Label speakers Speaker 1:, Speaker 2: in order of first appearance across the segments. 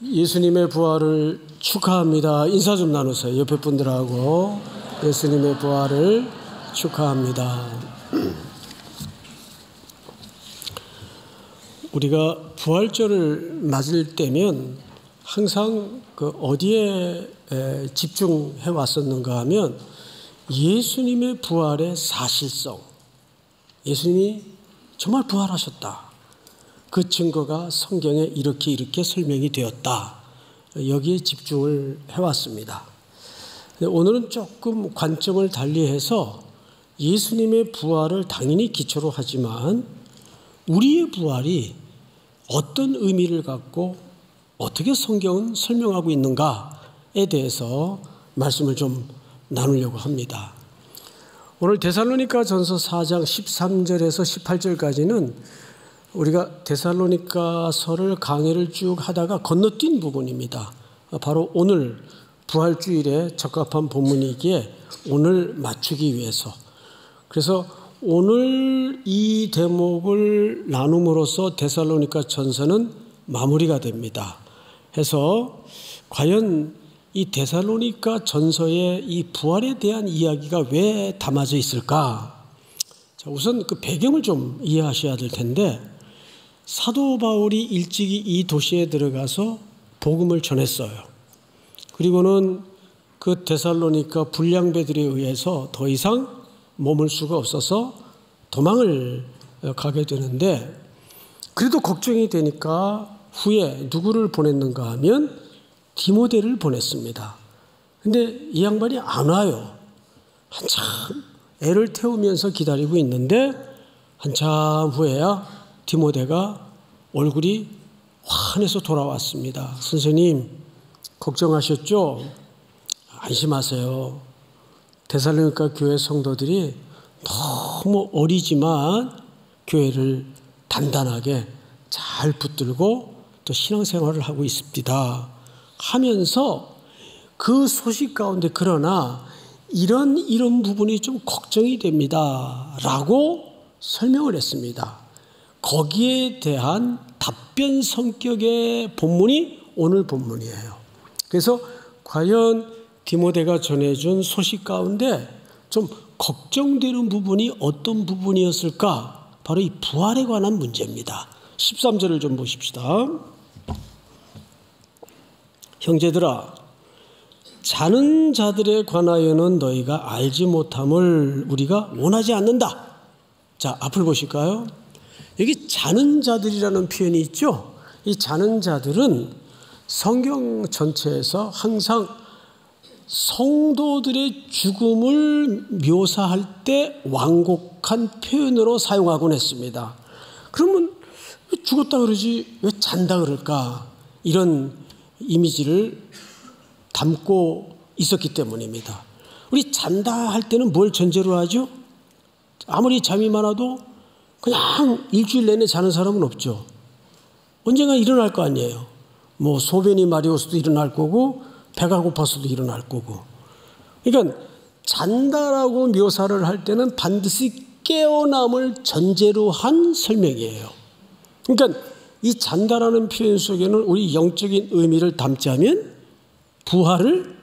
Speaker 1: 예수님의 부활을 축하합니다. 인사 좀 나누세요. 옆에 분들하고 예수님의 부활을 축하합니다. 우리가 부활절을 맞을 때면 항상 어디에 집중해 왔었는가 하면 예수님의 부활의 사실성, 예수님이 정말 부활하셨다. 그 증거가 성경에 이렇게 설명이 되었다. 여기에 집중을 해왔습니다. 오늘은 조금 관점을 달리해서 예수님의 부활을 당연히 기초로 하지만 우리의 부활이 어떤 의미를 갖고 어떻게 성경은 설명하고 있는가에 대해서 말씀을 좀 나누려고 합니다. 오늘 데살로니가전서 4장 13절에서 18절까지는 우리가 데살로니가서를 강의를 쭉 하다가 건너뛴 부분입니다. 바로 오늘 부활주일에 적합한 본문이기에 오늘 맞추기 위해서. 그래서 오늘 이 대목을 나눔으로써 데살로니가전서는 마무리가 됩니다. 해서 과연 이 데살로니가전서의 이 부활에 대한 이야기가 왜 담아져 있을까? 자, 우선 그 배경을 좀 이해하셔야 될 텐데 사도 바울이 일찍이 이 도시에 들어가서 복음을 전했어요. 그리고는 그 데살로니가 불량배들에 의해서 더 이상 머물 수가 없어서 도망을 가게 되는데 그래도 걱정이 되니까 후에 누구를 보냈는가 하면 디모데를 보냈습니다. 근데 이 양반이 안 와요. 한참 애를 태우면서 기다리고 있는데 한참 후에야 디모데가 얼굴이 환해서 돌아왔습니다. 선생님 걱정하셨죠? 안심하세요. 데살로니가 교회 성도들이 너무 어리지만 교회를 단단하게 잘 붙들고 또 신앙생활을 하고 있습니다. 하면서 그 소식 가운데 그러나 이런 부분이 좀 걱정이 됩니다. 라고 설명을 했습니다. 거기에 대한 답변 성격의 본문이 오늘 본문이에요. 그래서 과연 디모데가 전해준 소식 가운데 좀 걱정되는 부분이 어떤 부분이었을까? 바로 이 부활에 관한 문제입니다. 13절을 좀 보십시다. 형제들아, 자는 자들에 관하여는 너희가 알지 못함을 우리가 원하지 않는다. 자, 앞을 보실까요? 여기 자는 자들이라는 표현이 있죠. 이 자는 자들은 성경 전체에서 항상 성도들의 죽음을 묘사할 때 완곡한 표현으로 사용하곤 했습니다. 그러면 왜 죽었다 그러지 왜 잔다 그럴까? 이런 이미지를 담고 있었기 때문입니다. 우리 잔다 할 때는 뭘 전제로 하죠? 아무리 잠이 많아도 그냥 일주일 내내 자는 사람은 없죠. 언젠가 일어날 거 아니에요. 뭐 소변이 마려워서도 일어날 거고 배가 고파서도 일어날 거고. 그러니까 잔다라고 묘사를 할 때는 반드시 깨어남을 전제로 한 설명이에요. 그러니까 이 잔다라는 표현 속에는 우리 영적인 의미를 담자면 부활을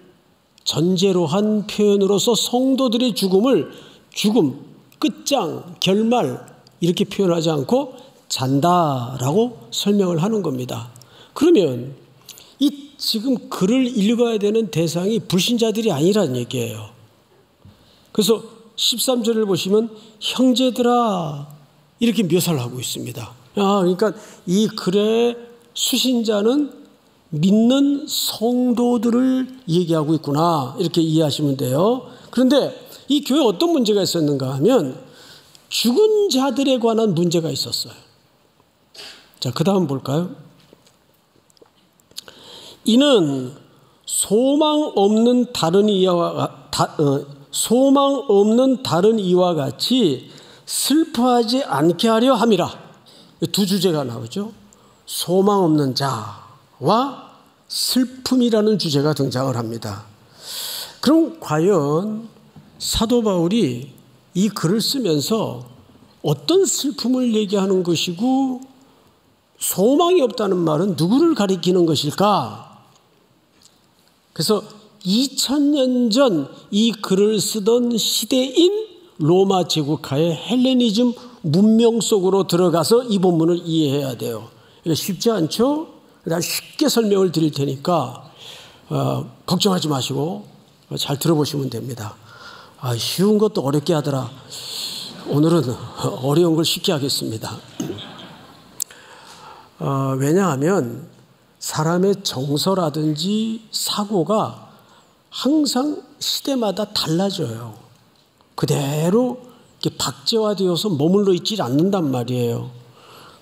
Speaker 1: 전제로 한 표현으로서 성도들의 죽음을 죽음, 끝장, 결말 이렇게 표현하지 않고 잔다라고 설명을 하는 겁니다. 그러면 이 지금 글을 읽어야 되는 대상이 불신자들이 아니라는 얘기예요. 그래서 13절을 보시면 형제들아 이렇게 묘사를 하고 있습니다. 그러니까 이 글의 수신자는 믿는 성도들을 얘기하고 있구나 이렇게 이해하시면 돼요. 그런데 이 교회에 어떤 문제가 있었는가 하면 죽은 자들에 관한 문제가 있었어요. 자, 그 다음 볼까요? 이는 소망 없는 다른 이와 같이 슬퍼하지 않게 하려 함이라. 두 주제가 나오죠. 소망 없는 자와 슬픔이라는 주제가 등장을 합니다. 그럼 과연 사도 바울이 이 글을 쓰면서 어떤 슬픔을 얘기하는 것이고 소망이 없다는 말은 누구를 가리키는 것일까? 그래서 2000년 전 이 글을 쓰던 시대인 로마 제국하의 헬레니즘 문명 속으로 들어가서 이 본문을 이해해야 돼요. 이거 쉽지 않죠? 난 쉽게 설명을 드릴 테니까 걱정하지 마시고 잘 들어보시면 됩니다. 쉬운 것도 어렵게 하더라. 오늘은 어려운 걸 쉽게 하겠습니다. 왜냐하면 사람의 정서라든지 사고가 항상 시대마다 달라져요. 그대로 이렇게 박제화되어서 머물러 있지 않는단 말이에요.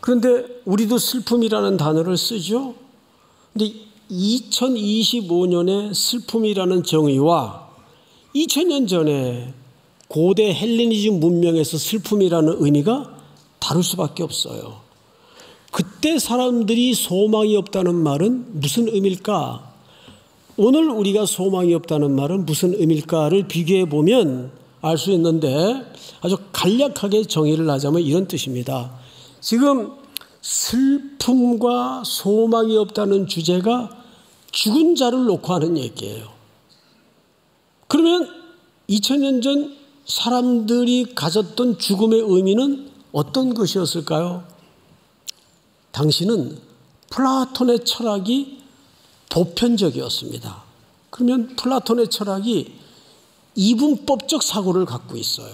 Speaker 1: 그런데 우리도 슬픔이라는 단어를 쓰죠. 근데 2025년의 슬픔이라는 정의와 2000년 전에 고대 헬레니즘 문명에서 슬픔이라는 의미가 다를 수밖에 없어요. 그때 사람들이 소망이 없다는 말은 무슨 의미일까? 오늘 우리가 소망이 없다는 말은 무슨 의미일까를 비교해 보면 알 수 있는데 아주 간략하게 정의를 하자면 이런 뜻입니다. 지금 슬픔과 소망이 없다는 주제가 죽은 자를 놓고 하는 얘기예요. 그러면 2000년 전 사람들이 가졌던 죽음의 의미는 어떤 것이었을까요? 당시는 플라톤의 철학이 보편적이었습니다. 그러면 플라톤의 철학이 이분법적 사고를 갖고 있어요.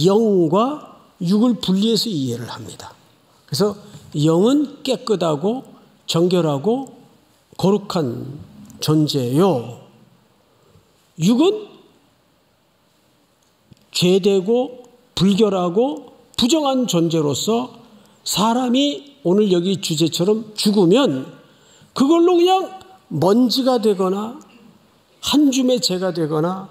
Speaker 1: 영과 육을 분리해서 이해를 합니다. 그래서 영은 깨끗하고 정결하고 거룩한 존재요. 육은 죄되고 불결하고 부정한 존재로서 사람이 오늘 여기 주제처럼 죽으면 그걸로 그냥 먼지가 되거나 한 줌의 재가 되거나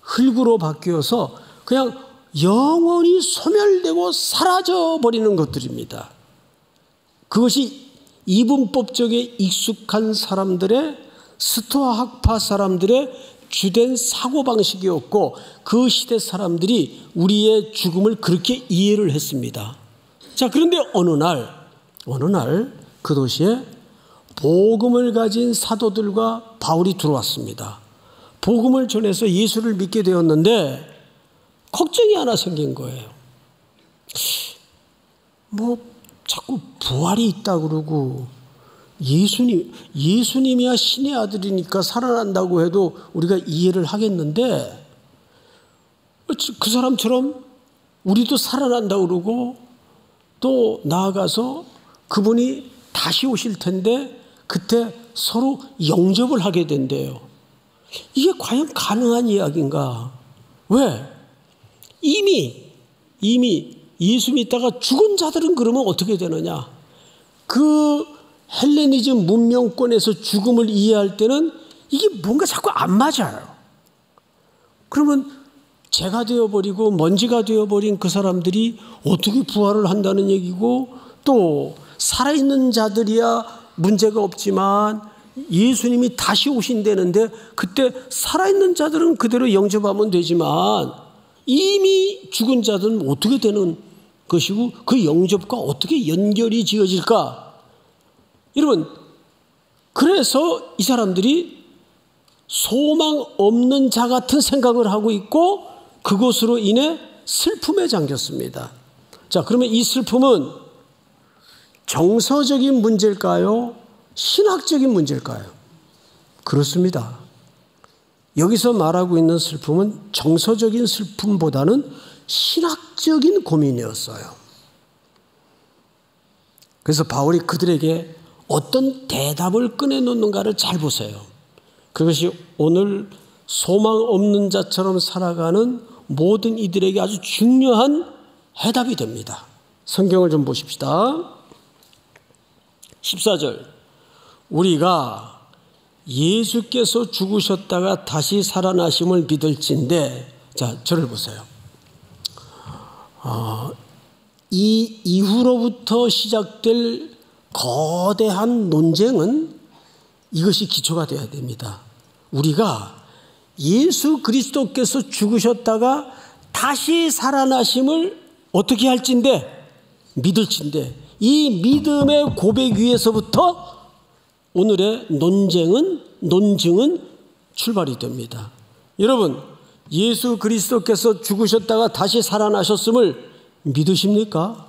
Speaker 1: 흙으로 바뀌어서 그냥 영원히 소멸되고 사라져버리는 것들입니다. 그것이 이분법적에 익숙한 사람들의 스토아 학파 사람들의 주된 사고방식이었고 그 시대 사람들이 우리의 죽음을 그렇게 이해를 했습니다. 자, 그런데 어느 날 그 도시에 복음을 가진 사도들과 바울이 들어왔습니다. 복음을 전해서 예수를 믿게 되었는데 걱정이 하나 생긴 거예요. 자꾸 부활이 있다고 그러고 예수님이야 신의 아들이니까 살아난다고 해도 우리가 이해를 하겠는데 그 사람처럼 우리도 살아난다고 그러고 또 나아가서 그분이 다시 오실 텐데 그때 서로 영접을 하게 된대요. 이게 과연 가능한 이야기인가? 왜? 이미 예수 믿다가 죽은 자들은 그러면 어떻게 되느냐? 그 헬레니즘 문명권에서 죽음을 이해할 때는 이게 뭔가 자꾸 안 맞아요. 그러면 재가 되어버리고 먼지가 되어버린 그 사람들이 어떻게 부활을 한다는 얘기고 또 살아있는 자들이야 문제가 없지만 예수님이 다시 오신다는데 그때 살아있는 자들은 그대로 영접하면 되지만 이미 죽은 자들은 어떻게 되는 것이고 그 영접과 어떻게 연결이 지어질까? 여러분, 그래서 이 사람들이 소망 없는 자 같은 생각을 하고 있고 그것으로 인해 슬픔에 잠겼습니다. 자, 그러면 이 슬픔은 정서적인 문제일까요? 신학적인 문제일까요? 그렇습니다. 여기서 말하고 있는 슬픔은 정서적인 슬픔보다는 신학적인 고민이었어요. 그래서 바울이 그들에게 어떤 대답을 꺼내놓는가를 잘 보세요. 그것이 오늘 소망 없는 자처럼 살아가는 모든 이들에게 아주 중요한 해답이 됩니다. 성경을 좀 보십시다. 14절, 우리가 예수께서 죽으셨다가 다시 살아나심을 믿을진대. 자, 저를 보세요. 이 이후로부터 시작될 거대한 논쟁은 이것이 기초가 되어야 됩니다. 우리가 예수 그리스도께서 죽으셨다가 다시 살아나심을 어떻게 할진대? 믿을진대. 이 믿음의 고백 위에서부터 오늘의 논증은 출발이 됩니다. 여러분, 예수 그리스도께서 죽으셨다가 다시 살아나셨음을 믿으십니까?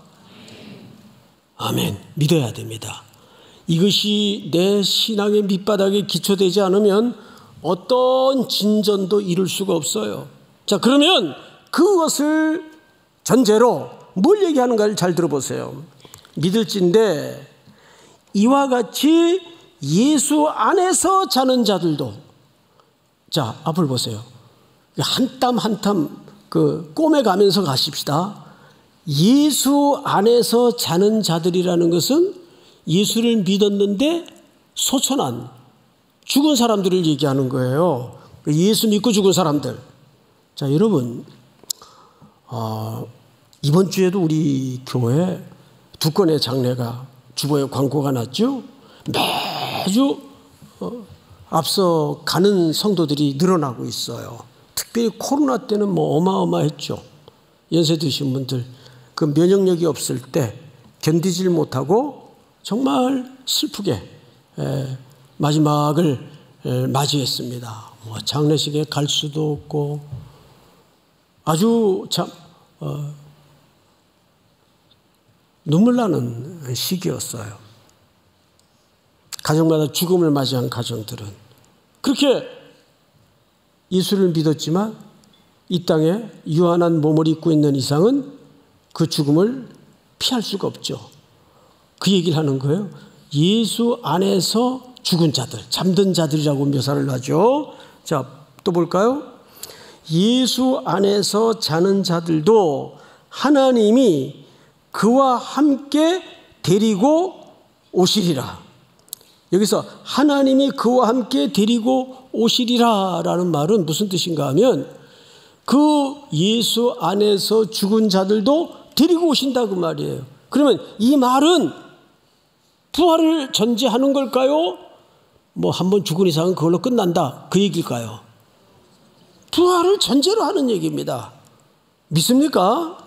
Speaker 1: 아멘. 믿어야 됩니다. 이것이 내 신앙의 밑바닥에 기초되지 않으면 어떤 진전도 이룰 수가 없어요. 자, 그러면 그것을 전제로 뭘 얘기하는가를 잘 들어보세요. 믿을진데 이와 같이 예수 안에서 자는 자들도, 자, 앞을 보세요. 한 땀 한 땀 꼬매가면서 가십시다. 예수 안에서 자는 자들이라는 것은 예수를 믿었는데 소천한 죽은 사람들을 얘기하는 거예요. 예수 믿고 죽은 사람들. 자, 여러분, 이번 주에도 우리 교회 2건의 장례가 주보에 광고가 났죠. 매주 앞서 가는 성도들이 늘어나고 있어요. 특별히 코로나 때는 뭐 어마어마했죠. 연세 드신 분들 그 면역력이 없을 때 견디질 못하고 정말 슬프게 마지막을 맞이했습니다. 뭐 장례식에 갈 수도 없고 아주 참 눈물 나는 시기였어요. 가정마다 죽음을 맞이한 가정들은 그렇게 예수를 믿었지만 이 땅에 유한한 몸을 입고 있는 이상은 그 죽음을 피할 수가 없죠. 그 얘기를 하는 거예요. 예수 안에서 죽은 자들, 잠든 자들이라고 묘사를 하죠. 자, 또 볼까요? 예수 안에서 자는 자들도 하나님이 그와 함께 데리고 오시리라. 여기서 하나님이 그와 함께 데리고 오시리라라는 말은 무슨 뜻인가 하면 그 예수 안에서 죽은 자들도 데리고 오신다 그 말이에요. 그러면 이 말은 부활을 전제하는 걸까요? 뭐 한번 죽은 이상은 그걸로 끝난다 그 얘기일까요? 부활을 전제로 하는 얘기입니다. 믿습니까?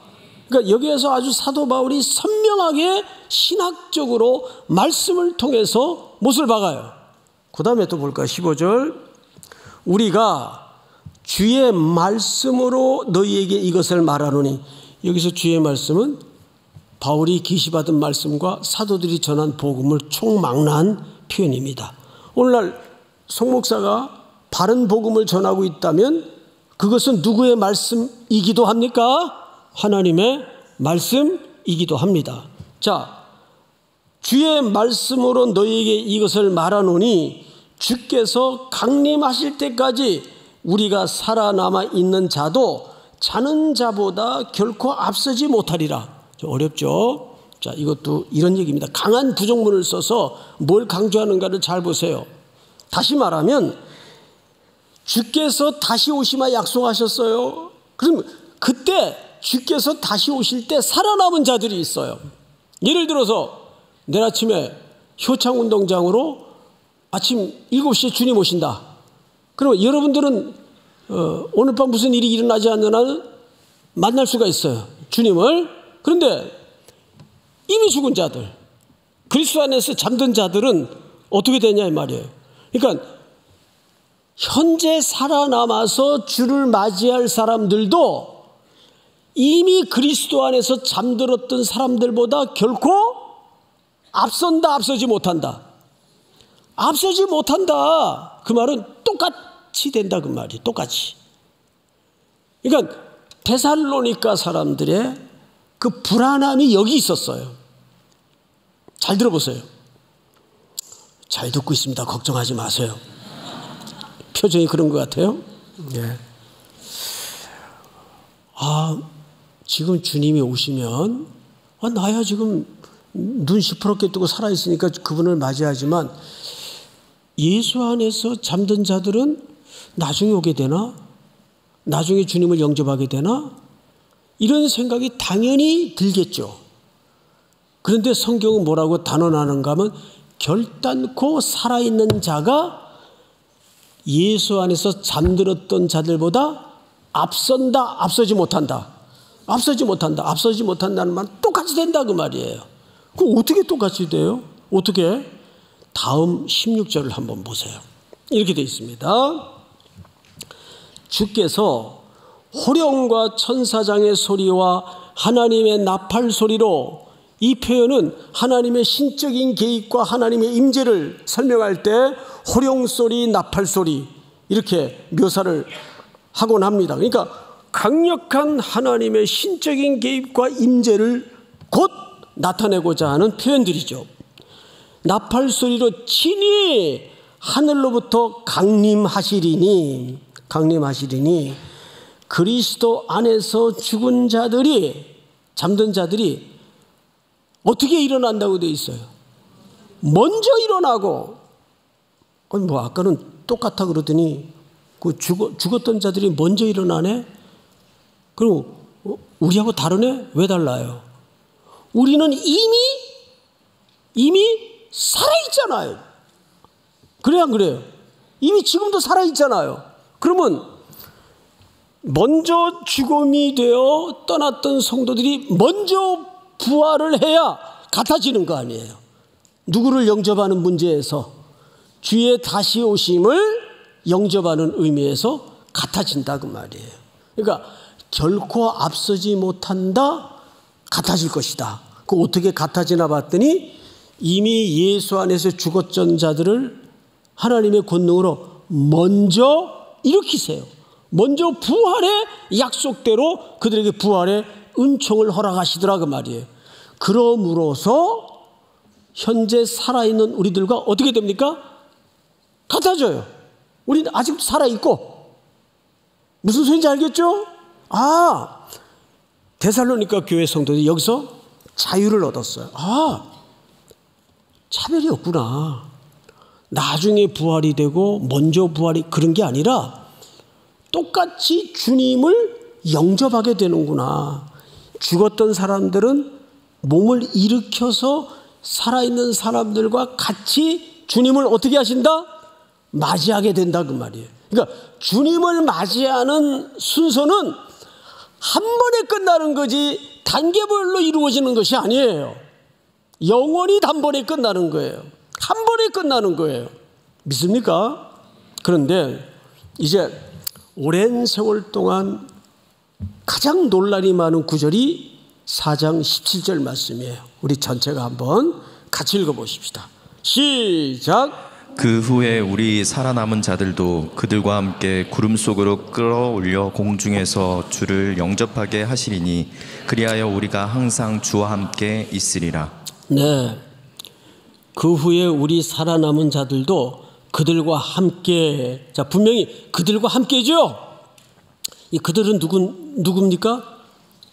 Speaker 1: 그러니까 여기에서 아주 사도 바울이 선명하게 신학적으로 말씀을 통해서 못을 박아요. 그 다음에 또 볼까요? 15절. 우리가 주의 말씀으로 너희에게 이것을 말하노니, 여기서 주의 말씀은 바울이 계시받은 말씀과 사도들이 전한 복음을 총망라한 표현입니다. 오늘날 송 목사가 바른 복음을 전하고 있다면 그것은 누구의 말씀이기도 합니까? 하나님의 말씀이기도 합니다. 자, 주의 말씀으로 너희에게 이것을 말하노니 주께서 강림하실 때까지 우리가 살아남아 있는 자도 자는 자보다 결코 앞서지 못하리라. 좀 어렵죠? 자, 이것도 이런 얘기입니다. 강한 부정문을 써서 뭘 강조하는가를 잘 보세요. 다시 말하면 주께서 다시 오시마 약속하셨어요. 그럼 그때 주께서 다시 오실 때 살아남은 자들이 있어요. 예를 들어서 내일 아침에 효창운동장으로 아침 7시에 주님 오신다. 그러면 여러분들은 오늘 밤 무슨 일이 일어나지 않는 한은 만날 수가 있어요. 주님을. 그런데 이미 죽은 자들, 그리스도 안에서 잠든 자들은 어떻게 되냐 이 말이에요. 그러니까 현재 살아남아서 주를 맞이할 사람들도 이미 그리스도 안에서 잠들었던 사람들보다 결코 앞선다, 앞서지 못한다. 앞서지 못한다. 그 말은 똑같이 된다 그 말이에요. 똑같이. 그러니까 데살로니가 사람들의 그 불안함이 여기 있었어요. 잘 들어보세요. 잘 듣고 있습니다. 걱정하지 마세요. 표정이 그런 것 같아요. 네. 지금 주님이 오시면 나야 지금 눈 시퍼렇게 뜨고 살아있으니까 그분을 맞이하지만 예수 안에서 잠든 자들은 나중에 오게 되나? 나중에 주님을 영접하게 되나? 이런 생각이 당연히 들겠죠. 그런데 성경은 뭐라고 단언하는가 하면 결단코 살아있는 자가 예수 안에서 잠들었던 자들보다 앞선다, 앞서지 못한다. 앞서지 못한다. 앞서지 못한다는 말은 똑같이 된다 그 말이에요. 그럼 어떻게 똑같이 돼요? 어떻게? 다음 16절을 한번 보세요. 이렇게 되어 있습니다. 주께서 호령과 천사장의 소리와 하나님의 나팔 소리로, 이 표현은 하나님의 신적인 개입과 하나님의 임재를 설명할 때 호령 소리, 나팔 소리 이렇게 묘사를 하곤 합니다. 그러니까 강력한 하나님의 신적인 개입과 임재를 곧 나타내고자 하는 표현들이죠. 나팔 소리로 친히 하늘로부터 강림하시리니 그리스도 안에서 죽은 자들이, 잠든 자들이 어떻게 일어난다고 되어 있어요? 먼저 일어나고. 아니 뭐 아까는 똑같아 그러더니 그 죽었던 자들이 먼저 일어나네? 그럼 우리하고 다르네? 왜 달라요? 우리는 이미 살아있잖아요. 그래요, 안 그래요? 이미 지금도 살아있잖아요. 그러면 먼저 죽음이 되어 떠났던 성도들이 먼저 부활을 해야 같아지는 거 아니에요. 누구를 영접하는 문제에서, 주의 다시 오심을 영접하는 의미에서 같아진다 그 말이에요. 그러니까 결코 앞서지 못한다, 같아질 것이다. 그 어떻게 같아지나 봤더니 이미 예수 안에서 죽었던 자들을 하나님의 권능으로 먼저 일으키세요. 먼저 부활의 약속대로 그들에게 부활의 은총을 허락하시더라 그 말이에요. 그러므로서 현재 살아있는 우리들과 어떻게 됩니까? 같아져요. 우리는 아직도 살아있고. 무슨 소리인지 알겠죠? 데살로니가 교회 성도들이 여기서 자유를 얻었어요. 차별이 없구나. 나중에 부활이 되고 먼저 부활이, 그런 게 아니라 똑같이 주님을 영접하게 되는구나. 죽었던 사람들은 몸을 일으켜서 살아있는 사람들과 같이 주님을 어떻게 하신다? 맞이하게 된다 그 말이에요. 그러니까 주님을 맞이하는 순서는 한 번에 끝나는 거지 단계별로 이루어지는 것이 아니에요. 영원히 단번에 끝나는 거예요. 한 번에 끝나는 거예요. 믿습니까? 그런데 이제 오랜 세월 동안 가장 논란이 많은 구절이 4장 17절 말씀이에요. 우리 전체가 한번 같이 읽어보십시다. 시작.
Speaker 2: 그 후에 우리 살아남은 자들도 그들과 함께 구름 속으로 끌어올려 공중에서 주를 영접하게 하시리니 그리하여 우리가 항상 주와 함께 있으리라.
Speaker 1: 네. 그 후에 우리 살아남은 자들도 그들과 함께. 자, 분명히 그들과 함께죠. 이 그들은 누굽니까?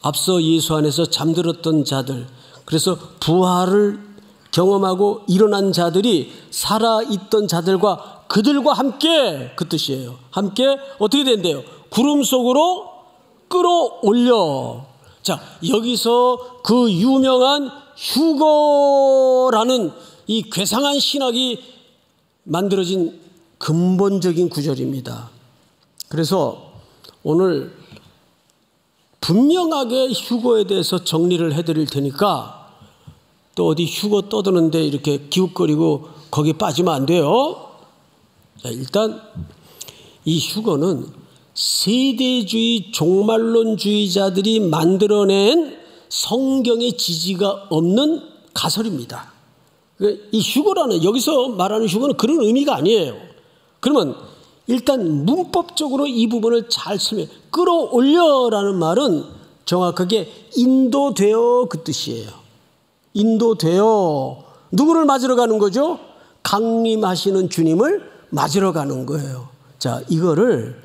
Speaker 1: 앞서 예수 안에서 잠들었던 자들. 그래서 부활을 경험하고 일어난 자들이 살아있던 자들과 그들과 함께, 그 뜻이에요. 함께 어떻게 된대요? 구름 속으로 끌어올려. 자, 여기서 그 유명한 휴거라는 이 괴상한 신학이 만들어진 근본적인 구절입니다. 그래서 오늘 분명하게 휴거에 대해서 정리를 해드릴 테니까 또 어디 휴거 떠드는데 이렇게 기웃거리고 거기에 빠지면 안 돼요. 자, 일단 이 휴거는 세대주의 종말론주의자들이 만들어낸 성경의 지지가 없는 가설입니다. 이 휴거라는, 여기서 말하는 휴거는 그런 의미가 아니에요. 그러면 일단 문법적으로 이 부분을 잘 설명해. 끌어올려라는 말은 정확하게 인도되어 그 뜻이에요. 인도되어 누구를 맞으러 가는 거죠? 강림하시는 주님을 맞으러 가는 거예요. 자, 이거를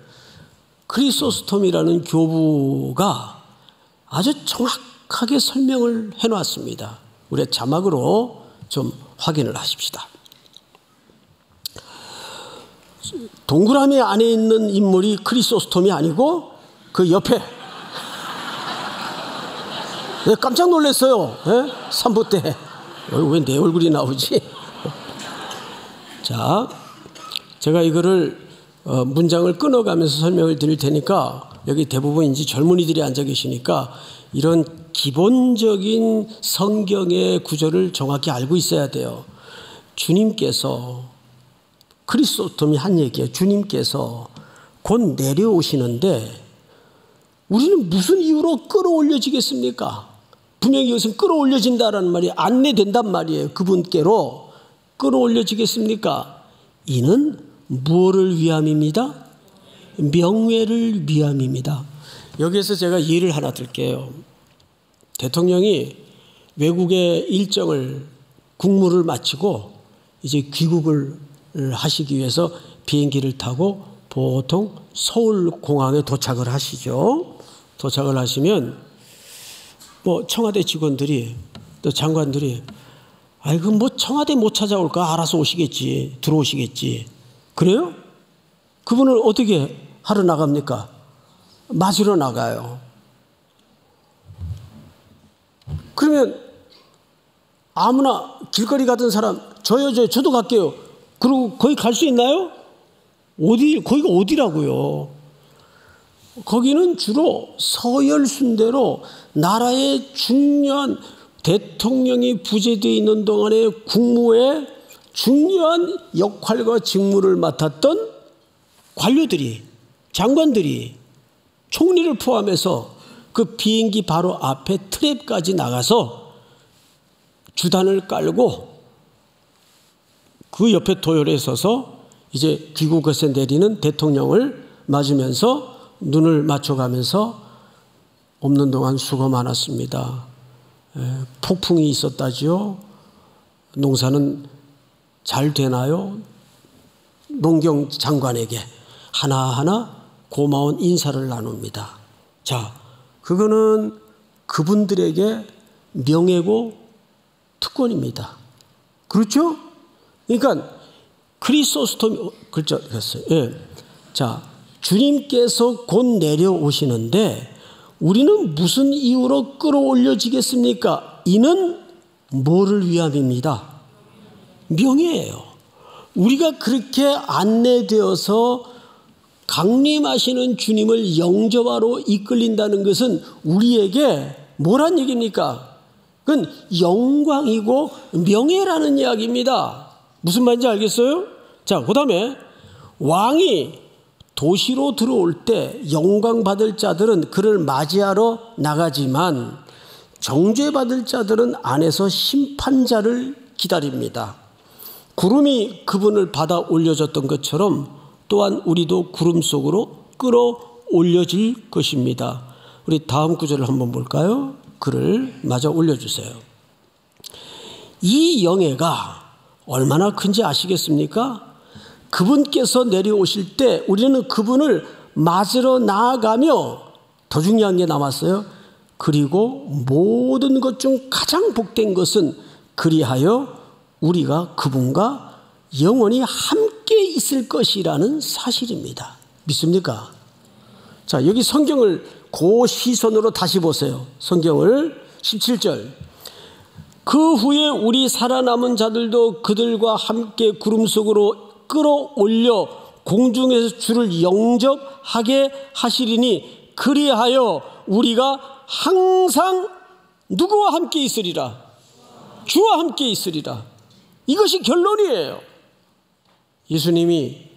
Speaker 1: 크리소스톰이라는 교부가 아주 정확하게 설명을 해놨습니다. 우리 자막으로 좀 확인을 하십시다. 동그라미 안에 있는 인물이 크리소스톰이 아니고 그 옆에, 깜짝 놀랐어요. 산보 때. 왜 내 얼굴이 나오지? 자, 제가 이거를 문장을 끊어가면서 설명을 드릴 테니까 여기 대부분 이제 젊은이들이 앉아 계시니까 이런 기본적인 성경의 구절을 정확히 알고 있어야 돼요. 주님께서, 크리스토톰이 한 얘기예요. 주님께서 곧 내려오시는데 우리는 무슨 이유로 끌어올려지겠습니까? 분명히 이것은 끌어올려진다라는 말이 안내된단 말이에요. 그분께로 끌어올려지겠습니까? 이는 무엇을 위함입니다? 명예를 위함입니다. 여기에서 제가 예를 하나 들게요. 대통령이 외국의 일정을 국무를 마치고 이제 귀국을 하시기 위해서 비행기를 타고 보통 서울공항에 도착을 하시죠. 도착을 하시면 뭐 청와대 직원들이 또 장관들이 아이고 뭐 청와대 못 찾아올까? 알아서 오시겠지. 들어오시겠지. 그래요? 그분을 어떻게 하러 나갑니까? 맞으러 나가요. 그러면 아무나 길거리 가던 사람 저도 갈게요. 그리고 거기 갈 수 있나요? 거기가 어디라고요? 거기는 주로 서열순대로 나라의 중요한 대통령이 부재되어 있는 동안에 국무의 중요한 역할과 직무를 맡았던 관료들이, 장관들이, 총리를 포함해서 그 비행기 바로 앞에 트랩까지 나가서 주단을 깔고 그 옆에 도열에 서서 이제 귀국해서 내리는 대통령을 맞으면서 눈을 맞춰가면서 없는 동안 수고 많았습니다. 폭풍이 있었다지요. 농사는 잘 되나요? 농경 장관에게 하나하나 고마운 인사를 나눕니다. 자, 그거는 그분들에게 명예고 특권입니다. 그렇죠? 그러니까 크리소스톰이 그랬어요. 예. 자, 주님께서 곧 내려오시는데 우리는 무슨 이유로 끌어올려지겠습니까? 이는 뭐를 위함입니다? 명예예요. 우리가 그렇게 안내되어서 강림하시는 주님을 영접하러 이끌린다는 것은 우리에게 뭐란 얘기입니까? 그건 영광이고 명예라는 이야기입니다. 무슨 말인지 알겠어요? 자, 그 다음에 왕이 도시로 들어올 때 영광 받을 자들은 그를 맞이하러 나가지만 정죄받을 자들은 안에서 심판자를 기다립니다. 구름이 그분을 받아 올려줬던 것처럼 또한 우리도 구름 속으로 끌어올려질 것입니다. 우리 다음 구절을 한번 볼까요? 글을 마저 올려주세요. 이 영예가 얼마나 큰지 아시겠습니까? 그분께서 내려오실 때 우리는 그분을 맞으러 나아가며 더 중요한 게 남았어요. 그리고 모든 것 중 가장 복된 것은 그리하여 우리가 그분과 영원히 함께 있을 것이라는 사실입니다. 믿습니까? 자, 여기 성경을 그 시선으로 다시 보세요. 성경을 17절. 그 후에 우리 살아남은 자들도 그들과 함께 구름 속으로 끌어올려 공중에서 주를 영접하게 하시리니 그리하여 우리가 항상 누구와 함께 있으리라? 주와 함께 있으리라. 이것이 결론이에요. 예수님이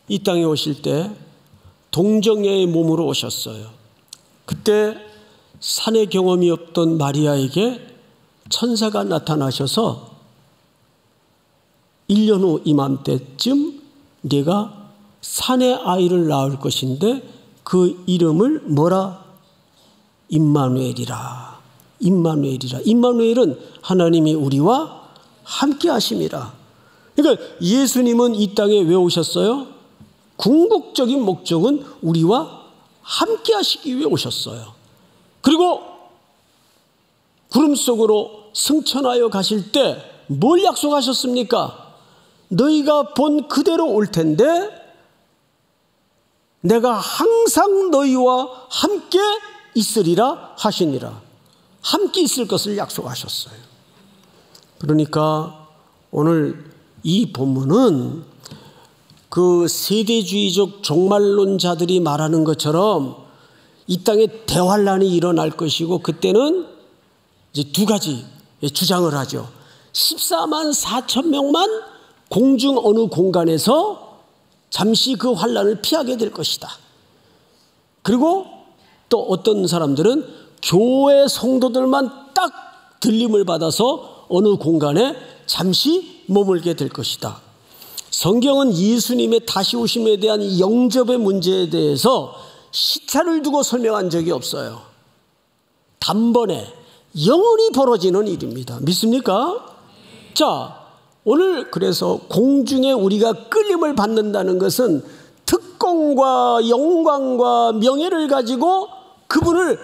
Speaker 1: 이 땅에 오실 때 동정녀의 몸으로 오셨어요. 그때 산의 경험이 없던 마리아에게 천사가 나타나셔서 1년 후 이맘때쯤 네가 산의 아이를 낳을 것인데 그 이름을 뭐라? 임마누엘이라. 임마누엘이라. 임마누엘은 하나님이 우리와 함께 하심이라. 그러니까 예수님은 이 땅에 왜 오셨어요? 궁극적인 목적은 우리와 함께 하시기 위해 오셨어요. 그리고 구름 속으로 승천하여 가실 때 뭘 약속하셨습니까? 너희가 본 그대로 올 텐데 내가 항상 너희와 함께 있으리라 하시니라. 함께 있을 것을 약속하셨어요. 그러니까 오늘 이 본문은 그 세대주의적 종말론자들이 말하는 것처럼 이 땅에 대환란이 일어날 것이고 그때는 이제 두 가지 주장을 하죠. 14만 4천 명만 공중 어느 공간에서 잠시 그 환란을 피하게 될 것이다. 그리고 또 어떤 사람들은 교회 성도들만 딱 들림을 받아서 어느 공간에 잠시 머물게 될 것이다. 성경은 예수님의 다시 오심에 대한 영접의 문제에 대해서 시차를 두고 설명한 적이 없어요. 단번에 영원히 벌어지는 일입니다. 믿습니까? 자, 오늘 그래서 공중에 우리가 끌림을 받는다는 것은 특권과 영광과 명예를 가지고 그분을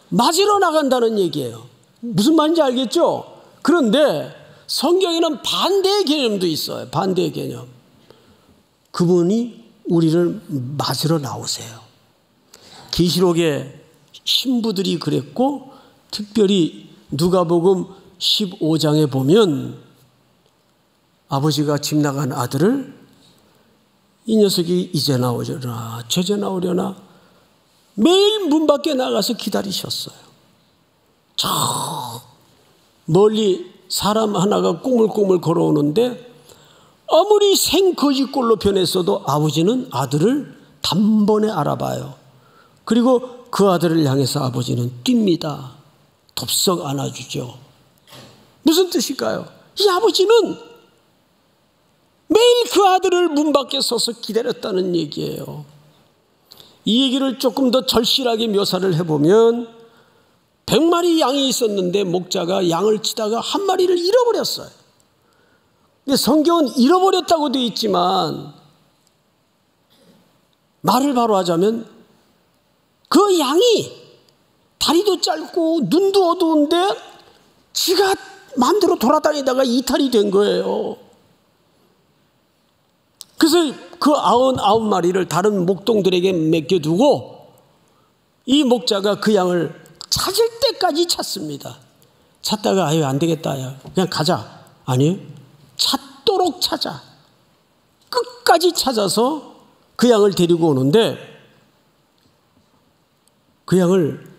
Speaker 1: 맞으러 나간다는 얘기예요. 무슨 말인지 알겠죠? 그런데 성경에는 반대의 개념도 있어요. 반대의 개념. 그분이 우리를 맞으러 나오세요. 계시록의 신부들이 그랬고 특별히 누가복음 15장에 보면 아버지가 집 나간 아들을 이 녀석이 이제 나오려나 저제 나오려나 매일 문 밖에 나가서 기다리셨어요. 저 멀리 사람 하나가 꾸물꾸물 걸어오는데 아무리 생거지꼴로 변했어도 아버지는 아들을 단번에 알아봐요. 그리고 그 아들을 향해서 아버지는 뜁니다. 덥석 안아주죠. 무슨 뜻일까요? 이 아버지는 매일 그 아들을 문 밖에 서서 기다렸다는 얘기예요. 이 얘기를 조금 더 절실하게 묘사를 해보면 100마리 양이 있었는데 목자가 양을 치다가 한 마리를 잃어버렸어요. 근데 성경은 잃어버렸다고 되어 있지만 말을 바로 하자면 그 양이 다리도 짧고 눈도 어두운데 지가 마음대로 돌아다니다가 이탈이 된 거예요. 그래서 그 99마리를 다른 목동들에게 맡겨두고 이 목자가 그 양을 찾을 때까지 찾습니다. 찾다가 아유 안 되겠다. 야. 그냥 가자. 아니요. 찾도록 찾아. 끝까지 찾아서 그 양을 데리고 오는데 그 양을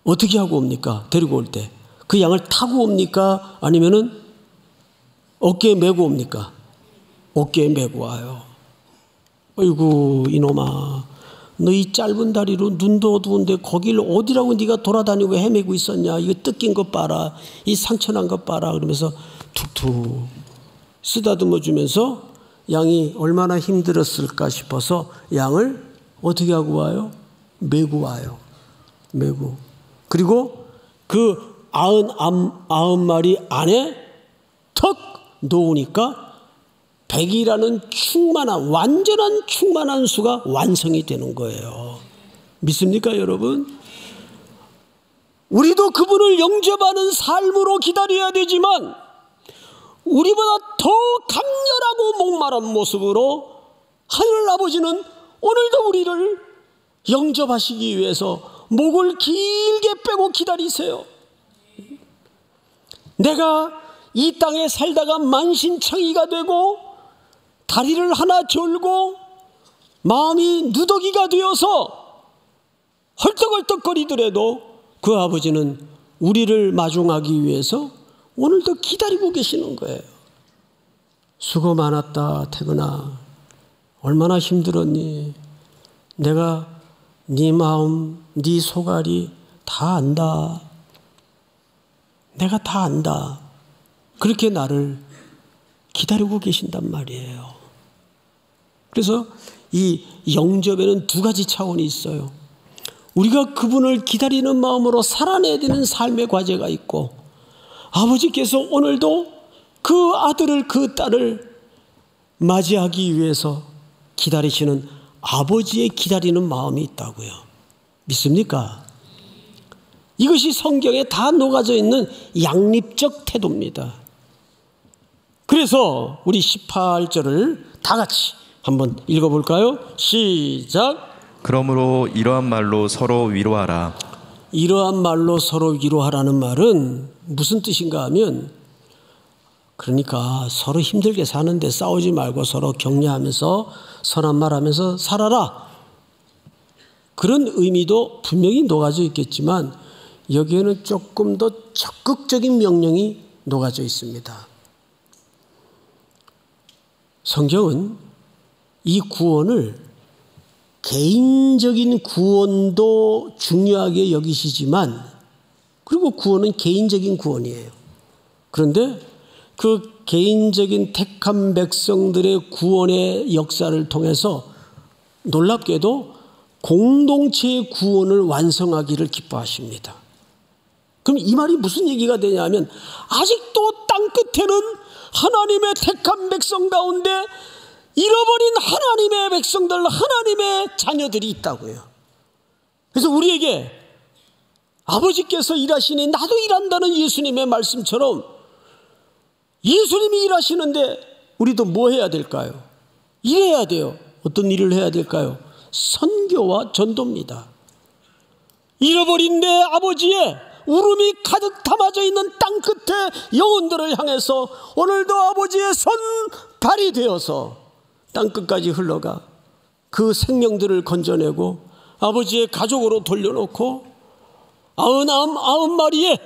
Speaker 1: 어떻게 하고 옵니까? 데리고 올 때. 그 양을 타고 옵니까? 아니면은 어깨에 메고 옵니까? 어깨에 메고 와요. 아이고 이놈아 너 이 짧은 다리로 눈도 어두운데 거길 어디라고 네가 돌아다니고 헤매고 있었냐. 이거 뜯긴 것 봐라. 이 상처난 것 봐라. 그러면서 툭툭 쓰다듬어 주면서 양이 얼마나 힘들었을까 싶어서 양을 어떻게 하고 와요? 메고 와요. 메고. 그리고 그 99마리 안에 턱 놓으니까 100이라는 충만한 완전한 충만한 수가 완성이 되는 거예요. 믿습니까 여러분? 우리도 그분을 영접하는 삶으로 기다려야 되지만 우리보다 더 강렬하고 목마른 모습으로 하늘 아버지는 오늘도 우리를 영접하시기 위해서 목을 길게 빼고 기다리세요. 내가 이 땅에 살다가 만신창이가 되고 다리를 하나 절고 마음이 누더기가 되어서 헐떡헐떡거리더라도 그 아버지는 우리를 마중하기 위해서 오늘도 기다리고 계시는 거예요. 수고 많았다 태근아. 얼마나 힘들었니. 내가 네 마음 네 속앓이 다 안다. 내가 다 안다. 그렇게 나를 기다리고 계신단 말이에요. 그래서 이 영접에는 두 가지 차원이 있어요. 우리가 그분을 기다리는 마음으로 살아내야 되는 삶의 과제가 있고 아버지께서 오늘도 그 아들을 그 딸을 맞이하기 위해서 기다리시는 아버지의 기다리는 마음이 있다고요. 믿습니까? 이것이 성경에 다 녹아져 있는 양립적 태도입니다. 그래서 우리 18절을 다 같이 한번 읽어볼까요? 시작.
Speaker 2: 그러므로 이러한 말로 서로 위로하라.
Speaker 1: 이러한 말로 서로 위로하라는 말은 무슨 뜻인가 하면 그러니까 서로 힘들게 사는데 싸우지 말고 서로 격려하면서 선한 말하면서 살아라. 그런 의미도 분명히 녹아져 있겠지만 여기에는 조금 더 적극적인 명령이 녹아져 있습니다. 성경은 이 구원을 개인적인 구원도 중요하게 여기시지만, 그리고 구원은 개인적인 구원이에요. 그런데 그 개인적인 택한 백성들의 구원의 역사를 통해서 놀랍게도 공동체의 구원을 완성하기를 기뻐하십니다. 그럼 이 말이 무슨 얘기가 되냐면, 아직도 땅끝에는 하나님의 택한 백성 가운데 잃어버린 하나님의 백성들, 하나님의 자녀들이 있다고요. 그래서 우리에게 아버지께서 일하시니 나도 일한다는 예수님의 말씀처럼 예수님이 일하시는데 우리도 뭐 해야 될까요? 일해야 돼요. 어떤 일을 해야 될까요? 선교와 전도입니다. 잃어버린 내 아버지의 울음이 가득 담아져 있는 땅끝의 영혼들을 향해서 오늘도 아버지의 손발이 되어서 땅끝까지 흘러가 그 생명들을 건져내고 아버지의 가족으로 돌려놓고 99마리의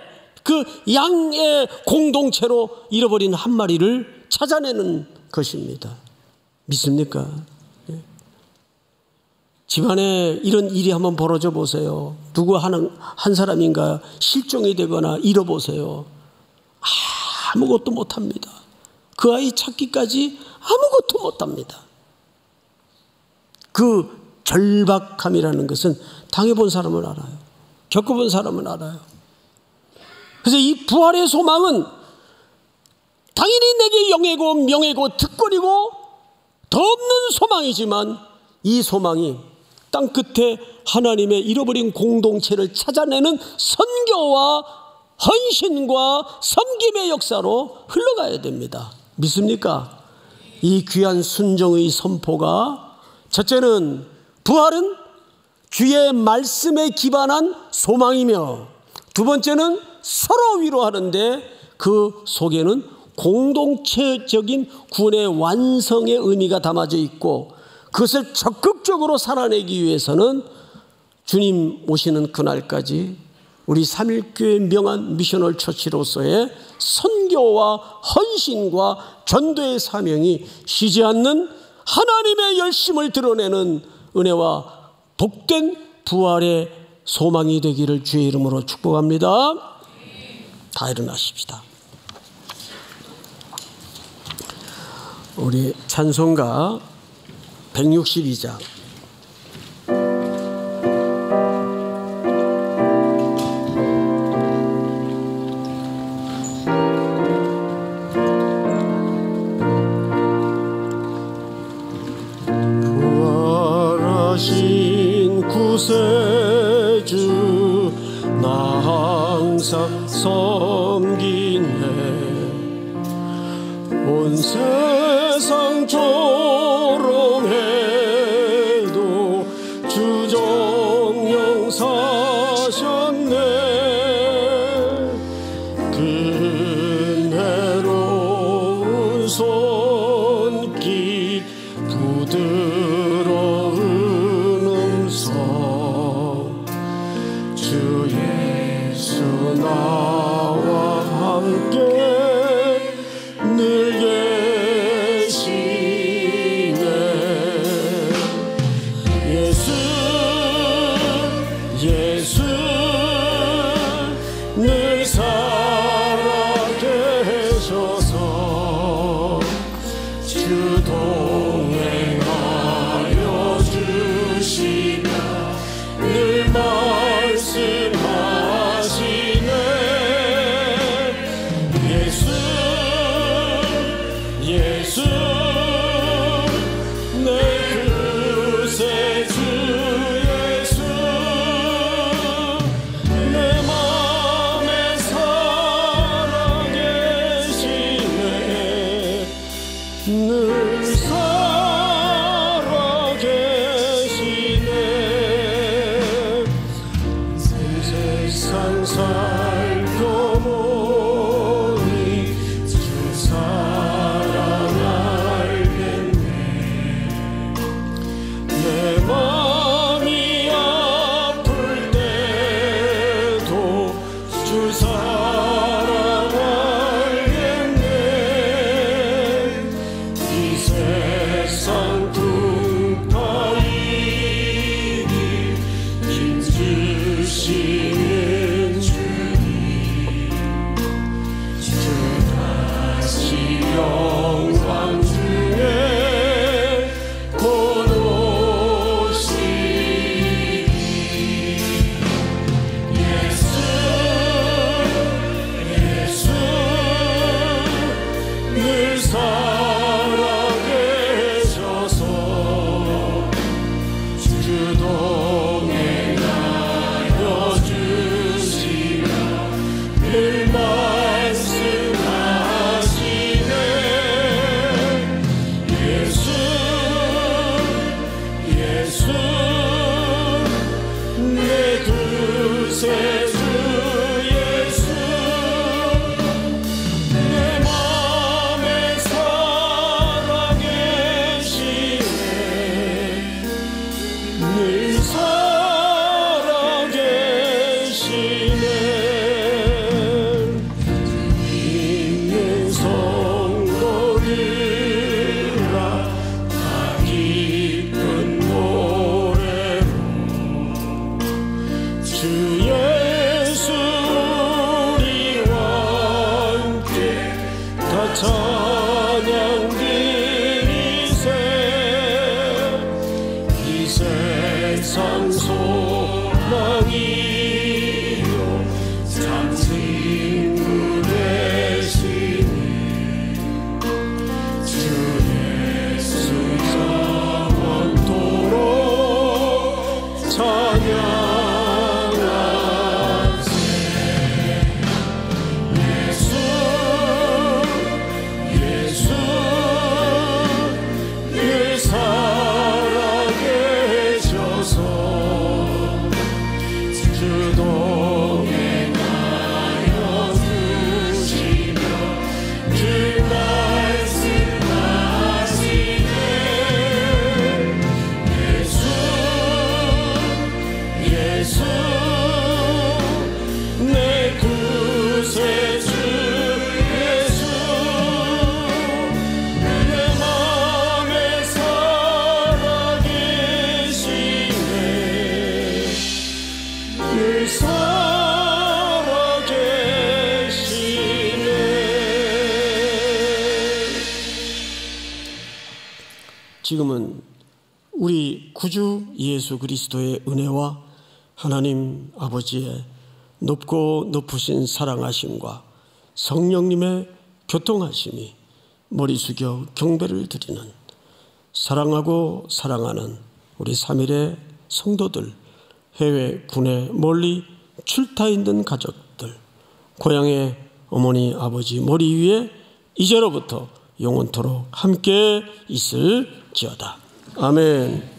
Speaker 1: 그 양의 공동체로 잃어버린 한 마리를 찾아내는 것입니다. 믿습니까? 집안에 이런 일이 한번 벌어져 보세요. 누구 한 사람인가 실종이 되거나 잃어보세요. 아무것도 못합니다. 그 아이 찾기까지 아무것도 못합니다. 그 절박함이라는 것은 당해본 사람은 알아요. 겪어본 사람은 알아요. 그래서 이 부활의 소망은 당연히 내게 영예고 명예고 특권이고 더 없는 소망이지만, 이 소망이 땅끝에 하나님의 잃어버린 공동체를 찾아내는 선교와 헌신과 섬김의 역사로 흘러가야 됩니다. 믿습니까? 이 귀한 순종의 선포가, 첫째는 부활은 주의 말씀에 기반한 소망이며, 두 번째는 서로 위로하는데 그 속에는 공동체적인 구원의 완성의 의미가 담아져 있고, 그것을 적극적으로 살아내기 위해서는 주님 오시는 그날까지 우리 3.1교회 명한 미셔널 처치로서의 선교와 헌신과 전도의 사명이 쉬지 않는 하나님의 열심을 드러내는 은혜와 복된 부활의 소망이 되기를 주의 이름으로 축복합니다. 다 일어나십시다. 우리 찬송가 162장. 부활하신 구세주 나 항상 섬기네. 온 세상 조롱해도 주 정령 사셨네. 은혜로운 손길 부드러운 음성 주 예수 나와 함께 늘 계시네. 예수 늘 살아계셔서 주 동행하여 주시며 늘 말씀하시네. 예수 내 구세주 예수 내 맘에 살아계시네. 늘 살아계셔서 주 동행하여 주시며 늘 말씀하시네. 예수 내 구세주 예수, 내 맘에 살아계시네. 늘 살아계시네. 믿는 성도들아 다 기쁜 노래로 주 예수 우리와 함께 다 찬양 드리세. 이 세상 소망이요 참 친구 되시니 주 예수 영원토록 찬양하세. 예수 늘 살아계셔서 주 동행하여 주시며 주 말씀하시네. 예수 내 구세주 예수, 내 맘에 살아계시네. 늘 살아계시네. 지금은 우리 구주 예수 그리스도의 은혜와 하나님 아버지의 높고 높으신 사랑하심과 성령님의 교통하심이 머리 숙여 경배를 드리는 사랑하고 사랑하는 우리 3일의 성도들, 해외 군에 멀리 출타 있는 가족들, 고향의 어머니 아버지 머리 위에 이제로부터 영원토록 함께 있을지어다. 아멘.